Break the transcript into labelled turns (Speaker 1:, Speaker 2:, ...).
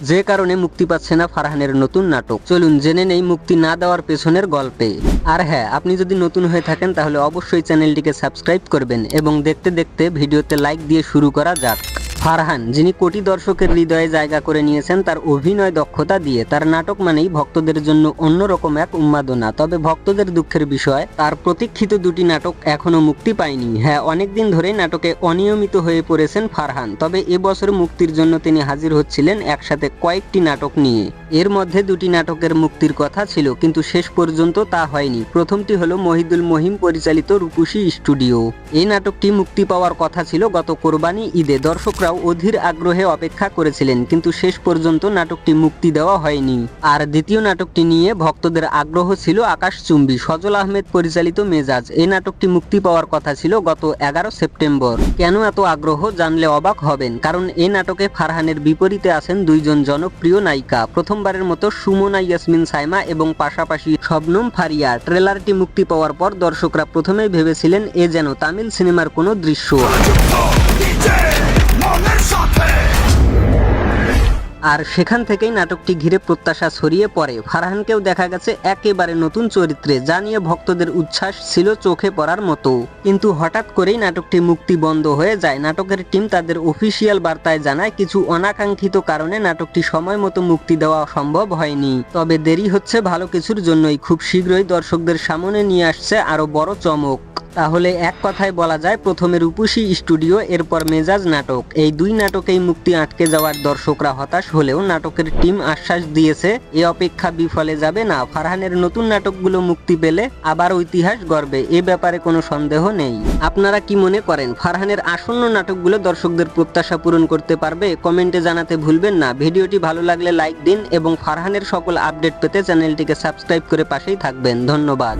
Speaker 1: যে কারণে মুক্তি পাচ্ছে না ফারহানের নতুন নাটক। চলুন জেনে নেই মুক্তি না দেওয়ার পেছনের গল্পে। আর হ্যাঁ, আপনি যদি নতুন হয়ে থাকেন তাহলে অবশ্যই চ্যানেলটিকে সাবস্ক্রাইব করবেন এবং দেখতে দেখতে ভিডিওতে লাইক দিয়ে শুরু করা যাক। ফারহান, যিনি কোটি দর্শকের হৃদয়ে জায়গা করে নিয়েছেন তার অভিনয় দক্ষতা দিয়ে, তার নাটক মানেই ভক্তদের জন্য অন্যরকম এক উন্মাদনা। তবে ভক্তদের দুঃখের বিষয়, তার প্রতীক্ষিত দুটি নাটক এখনো মুক্তি পায়নি। হ্যাঁ, অনেকদিন ধরেই নাটকে অনিয়মিত হয়ে পড়েছেন ফারহান। তবে এবছর মুক্তির জন্য তিনি হাজির হচ্ছিলেন একসাথে কয়েকটি নাটক নিয়ে। এর মধ্যে দুটি নাটকের মুক্তির কথা ছিল, কিন্তু শেষ পর্যন্ত তা হয়নি। প্রথমটি হলো মহিদুল মহিম পরিচালিত রূপসী স্টুডিও। এই নাটকটি মুক্তি পাওয়ার কথা ছিল গত কোরবানি ঈদে। দর্শকরাও অধীর আগ্রহে অপেক্ষা করেছিলেন, কিন্তু শেষ পর্যন্ত নাটকটি মুক্তি দেওয়া হয়নি। আর দ্বিতীয় নাটকটি নিয়ে ভক্তদের আগ্রহ ছিল আকাশচুম্বী। সজল আহমেদ পরিচালিত মেজাজ। এই নাটকটি মুক্তি পাওয়ার কথা ছিল গত 11 সেপ্টেম্বর। কেন এত আগ্রহ জানলে অবাক হবেন, কারণ এই নাটকে ফারহানের বিপরীতে আছেন দুইজন জনপ্রিয় নায়িকা। প্রথমবারের মতো সুমনা ইয়াসমিন সাইমা এবং পাশাপাশি শবনম ফারিয়া। ট্রেলারটি মুক্তি পাওয়ার পর দর্শকরা প্রথমেই ভেবেছিলেন এ যেন তামিল সিনেমার কোনো দৃশ্য। আর সেখান থেকেই নাটকটি ঘিরে প্রত্যাশা ছড়িয়ে পড়ে। ফারহানকেও দেখা গেছে একেবারে নতুন চরিত্রে, যা নিয়ে ভক্তদের উচ্ছ্বাস ছিল চোখে পড়ার মতো। কিন্তু হঠাৎ করেই নাটকটি মুক্তি বন্ধ হয়ে যায়। নাটকের টিম তাদের অফিসিয়াল বার্তায় জানায় কিছু অনাকাঙ্ক্ষিত কারণে নাটকটি সময় মতো মুক্তি দেওয়া সম্ভব হয়নি। তবে দেরি হচ্ছে ভালো কিছুর জন্যই। খুব শীঘ্রই দর্শকদের সামনে নিয়ে আসছে আরো বড় চমক। তাহলে এক কথায় বলা যায়, প্রথমে রূপসী স্টুডিও, এরপর মেজাজ নাটক। এই দুই নাটকেই মুক্তি আটকে যাওয়ার দর্শকরা হতাশ হলেও নাটকের টিম আশ্বাস দিয়েছে এ অপেক্ষা বিফলে যাবে না। ফারহানের নতুন নাটকগুলো মুক্তি পেলে আবার ইতিহাস গড়বে, এ ব্যাপারে কোনো সন্দেহ নেই। আপনারা কি মনে করেন, ফারহানের আসন্ন নাটকগুলো দর্শকদের প্রত্যাশা পূরণ করতে পারবে? কমেন্টে জানাতে ভুলবেন না। ভিডিওটি ভালো লাগলে লাইক দিন এবং ফারহানের সকল আপডেট পেতে চ্যানেলটিকে সাবস্ক্রাইব করে পাশেই থাকবেন। ধন্যবাদ।